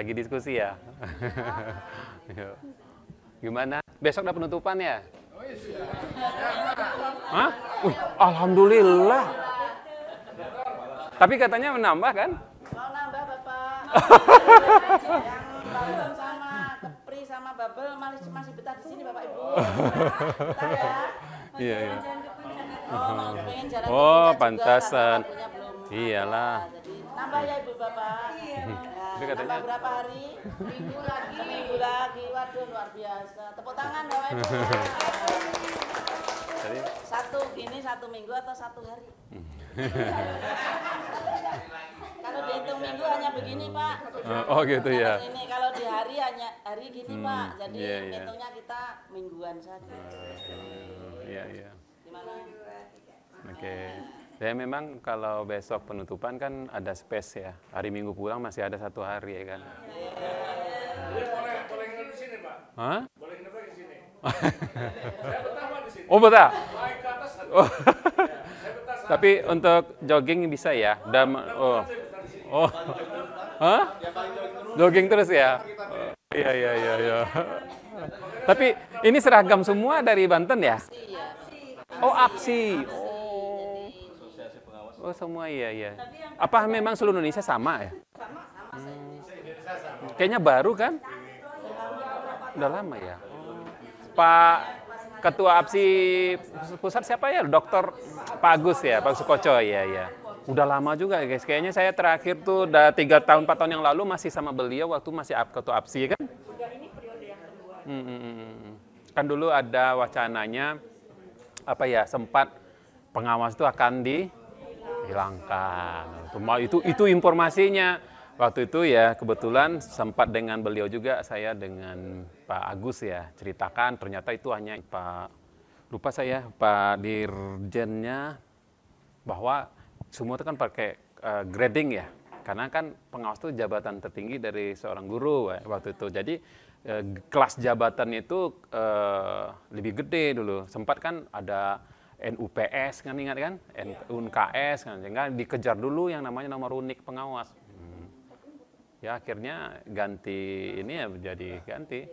lagi diskusi ya. Yuk. Gimana? Besok udah penutupan ya? Hah? Wih, alhamdulillah. Tapi katanya menambah kan? Mau nambah Bapak. Yang Babel sama Kepri sama Babel masih betah di sini Bapak Ibu. Betah ya? Iya, iya. Oh, pengen jalan ke Oh, puncak juga, pantasan. karena waktunya belum Iyalah. ada. Jadi nambah ya Ibu Bapak. Tapi Ya, katanya- nambah berapa hari? Seminggu lagi. Seminggu lagi. Waduh, luar biasa. Tepuk tangan Bapak Ibu. Tadi Satu gini 1 minggu atau 1 hari? Kalau dihitung minggu hanya begini Pak. oh gitu ya. Kalau di hari hanya hari gini Pak. Jadi iya, iya. hitungnya kita mingguan saja. Iya, iya. Gimana? Oke. Ya memang kalau besok penutupan kan ada space ya. Hari Minggu pulang masih ada 1 hari ya kan. Boleh nginep di sini, Pak. Hah? Boleh nginep di sini. Saya betah Pak di sini. Oh betah. Naik ke atas. Oh. Saya betah. Tapi untuk jogging bisa ya. Udah oh. Oh. Hah? Jogging terus ya. Oh, iya iya iya iya. Tapi ini seragam semua dari Banten ya? Iya. Oh, APSI. Oh, semua iya iya. Apa memang seluruh Indonesia sama ya? Kayaknya baru kan? Udah lama ya. Pak Ketua APSI pusat siapa ya? Dokter Pak Agus ya, Pak Sukoco ya ya. Udah lama juga guys. Kayaknya saya terakhir tuh udah 3 tahun 4 tahun yang lalu masih sama beliau waktu masih Ketua APSI kan? Ini periode yang kedua. Kan dulu ada wacananya apa ya, sempat pengawas itu akan dihilangkan. Itu informasinya. Waktu itu ya kebetulan sempat dengan beliau juga, saya dengan Pak Agus ya ceritakan, ternyata itu hanya lupa saya Pak Dirjennya, bahwa semua itu kan pakai grading ya, karena kan pengawas itu jabatan tertinggi dari seorang guru waktu itu. Jadi kelas jabatan itu lebih gede dulu. Sempat kan ada NUPS kan, ingat kan? UNKS kan, sehingga dikejar dulu yang namanya nomor unik pengawas. Ya akhirnya ganti ini ya, jadi ganti.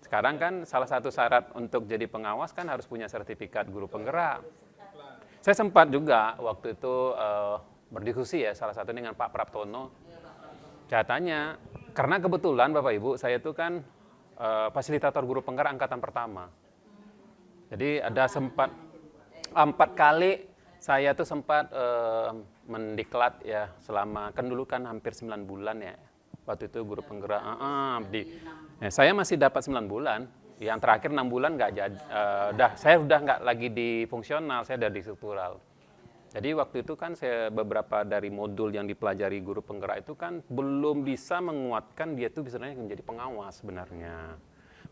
Sekarang kan salah satu syarat untuk jadi pengawas kan harus punya sertifikat guru penggerak. Saya sempat juga waktu itu berdiskusi ya salah satu dengan Pak Praptono. Katanya karena kebetulan Bapak Ibu saya itu kan fasilitator guru penggerak angkatan pertama. Jadi ada sempat 4 kali saya tuh sempat mendiklat ya selama, kan dulu kan hampir 9 bulan ya. Waktu itu guru penggerak, saya masih dapat 9 bulan. Yang terakhir 6 bulan nggak jadi, saya udah nggak lagi di fungsional, saya udah di struktural. Jadi waktu itu kan saya beberapa dari modul yang dipelajari guru penggerak itu kan belum bisa menguatkan dia tuh sebenarnya menjadi pengawas sebenarnya.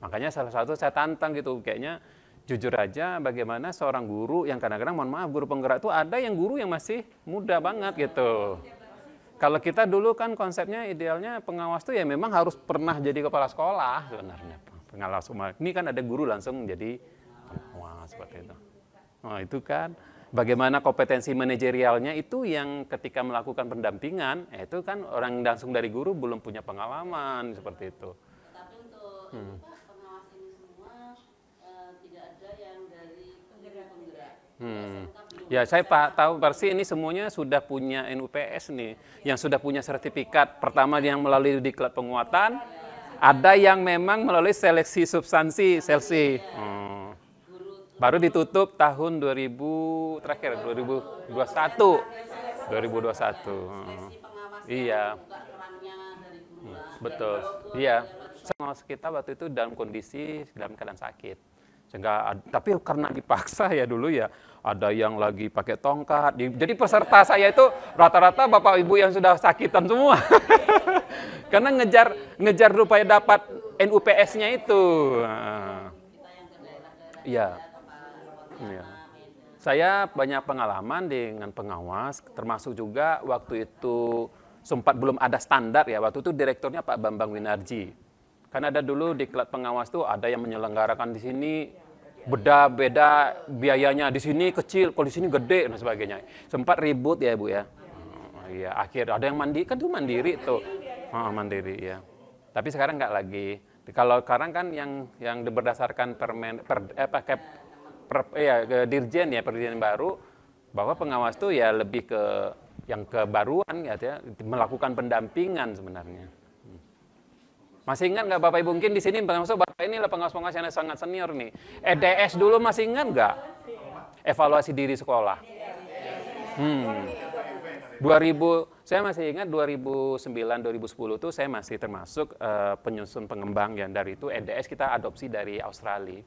Makanya salah satu saya tantang gitu, kayaknya jujur aja bagaimana seorang guru yang kadang-kadang mohon maaf guru penggerak itu ada yang guru yang masih muda banget gitu. Kalau kita dulu kan konsepnya idealnya pengawas tuh ya memang harus pernah jadi kepala sekolah sebenarnya. Pengawas ini kan ada guru langsung jadi pengawas seperti itu. Nah itu kan bagaimana kompetensi manajerialnya itu yang ketika melakukan pendampingan, itu kan orang langsung dari guru belum punya pengalaman seperti itu. Tapi untuk ini Pak, pengawas ini semua tidak ada yang dari penggerak. Ya saya tahu persis ini semuanya sudah punya NUPS nih, yang sudah punya sertifikat. Pertama yang melalui diklat penguatan, ada yang memang melalui seleksi substansi, selsi. Baru ditutup tahun 2021. Iya. Betul. Iya. Pengawas kita waktu itu dalam kondisi dalam keadaan sakit. Sehingga, tapi karena dipaksa ya dulu ya, ada yang lagi pakai tongkat. Jadi peserta saya itu rata-rata bapak ibu yang sudah sakitan semua. Karena ngejar rupanya dapat NUPS-nya itu. Iya. Ya. Saya banyak pengalaman dengan pengawas, termasuk juga waktu itu sempat belum ada standar ya. Waktu itu direkturnya Pak Bambang Winarji. Kan ada dulu diklat pengawas tuh ada yang menyelenggarakan di sini beda biayanya, di sini kecil, kalau di sini gede dan sebagainya. Sempat ribut ya Bu ya. Iya, akhir ada yang mandiri kan tuh mandiri tuh. Mandiri ya. Tapi sekarang nggak lagi. Kalau sekarang kan yang berdasarkan dirjen ya, perjanjian baru, bahwa pengawas itu ya lebih ke yang kebaruan ya, melakukan pendampingan sebenarnya. Masih ingat nggak Bapak Ibu, mungkin di sini termasuk Bapak ini lah pengawas-pengawas yang sangat senior nih. EDS dulu masih ingat nggak? Evaluasi diri sekolah. 2000, saya masih ingat 2009-2010 tuh saya masih termasuk penyusun pengembang ya, dari itu EDS kita adopsi dari Australia.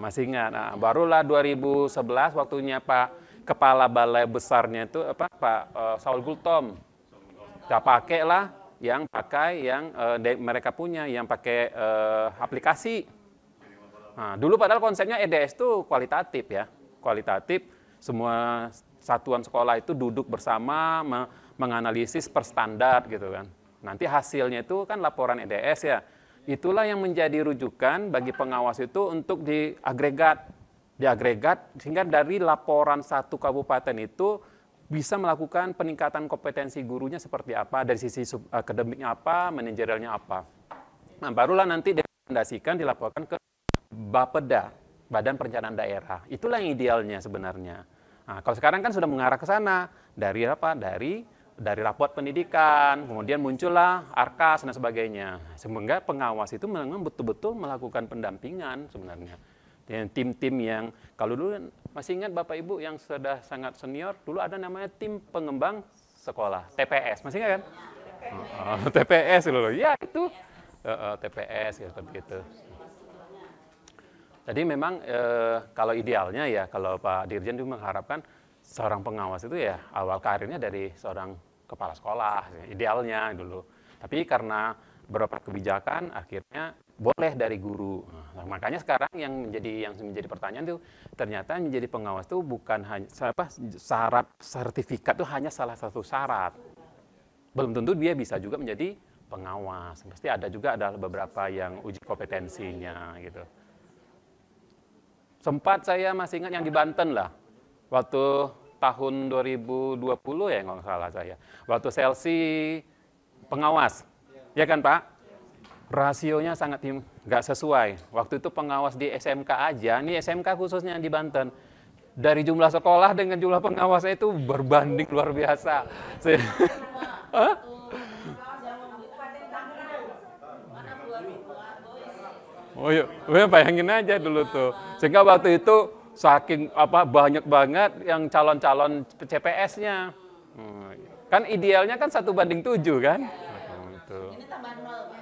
Masih ingat. Nah, barulah 2011 waktunya Pak Kepala Balai Besarnya itu Pak Saul Gultom. Kita pakai lah yang mereka punya, yang pakai aplikasi. Nah, dulu padahal konsepnya EDS itu kualitatif ya. Kualitatif, semua satuan sekolah itu duduk bersama menganalisis per standar gitu kan. Nanti hasilnya itu kan laporan EDS ya. Itulah yang menjadi rujukan bagi pengawas itu untuk diagregat sehingga dari laporan satu kabupaten itu bisa melakukan peningkatan kompetensi gurunya seperti apa, dari sisi akademiknya apa, manajerialnya apa. Nah, barulah nanti direkomendasikan dilaporkan ke Bapeda, Badan Perencanaan Daerah. Itulah yang idealnya sebenarnya. Nah, kalau sekarang kan sudah mengarah ke sana dari apa? Dari raport pendidikan, kemudian muncullah ARKAS dan sebagainya. Sehingga pengawas itu memang betul-betul melakukan pendampingan sebenarnya. Dan tim-tim yang kalau dulu masih ingat Bapak Ibu yang sudah sangat senior, dulu ada namanya tim pengembang sekolah, TPS. Masih ingat kan? TPS loh. Ya itu TPS ya seperti itu. Jadi memang kalau idealnya ya, kalau Pak Dirjen itu mengharapkan seorang pengawas itu ya awal karirnya dari seorang kepala sekolah, idealnya dulu. Tapi karena beberapa kebijakan akhirnya boleh dari guru. Nah, makanya sekarang yang menjadi pertanyaan itu ternyata menjadi pengawas itu bukan hanya syarat sertifikat itu hanya salah satu syarat. Belum tentu dia bisa juga menjadi pengawas. Pasti ada juga beberapa yang uji kompetensinya gitu. Sempat saya masih ingat yang di Banten lah, waktu tahun 2020 ya kalau nggak salah saya, waktu seleksi pengawas, ya kan Pak? Rasionya sangat nggak sesuai. Waktu itu pengawas di SMK aja, ini SMK khususnya di Banten, dari jumlah sekolah dengan jumlah pengawasnya itu berbanding luar biasa. Oh iya, bayangin aja dulu tuh. Sehingga waktu itu saking banyak banget yang calon-calon CPS-nya. Kan idealnya kan 1:7 kan? Ini tambah 0.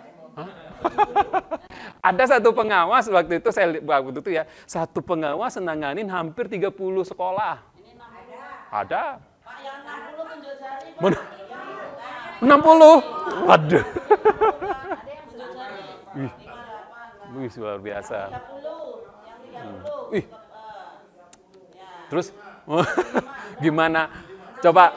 Ada satu pengawas waktu itu ya, satu pengawas nanganin hampir 30 sekolah. Ada. Pak, yang 60 tunjuk jari. 60? Waduh. Ada yang tunjuk jari. Wih, luar biasa. 30, yang 30. Wih. Terus gimana? Coba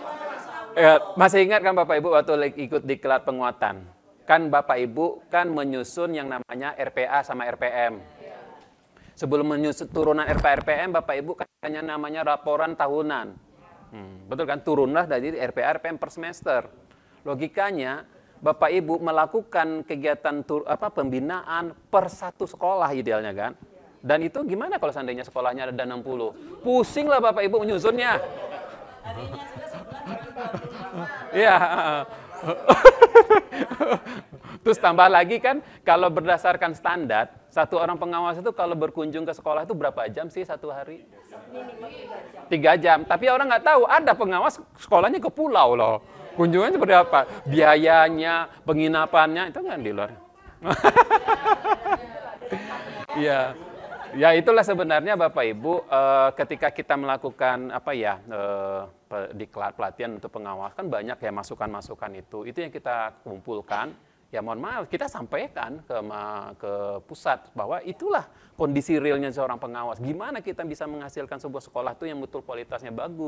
masih ingat kan Bapak Ibu waktu ikut diklat penguatan? Kan Bapak Ibu kan menyusun yang namanya RPA sama RPM. Sebelum menyusun turunan RPA RPM, Bapak Ibu kan hanya namanya laporan tahunan. Betul kan? Turunlah dari RPA RPM per semester. Logikanya Bapak Ibu melakukan kegiatan pembinaan per satu sekolah idealnya kan. Dan itu gimana kalau seandainya sekolahnya ada 60? Pusing lah Bapak Ibu menyusunnya. Iya. Terus tambah lagi kan kalau berdasarkan standar, satu orang pengawas itu kalau berkunjung ke sekolah itu berapa jam sih satu hari? 3 jam. Tapi orang nggak tahu ada pengawas sekolahnya ke pulau loh. Kunjungannya seperti apa? Biayanya, penginapannya, itu kan di luar. Iya. Ya itulah sebenarnya Bapak Ibu ketika kita melakukan diklat pelatihan untuk pengawas kan banyak ya masukan-masukan itu yang kita kumpulkan. Ya mohon maaf kita sampaikan ke pusat bahwa itulah kondisi realnya seorang pengawas. Gimana kita bisa menghasilkan sebuah sekolah itu yang betul kualitasnya bagus.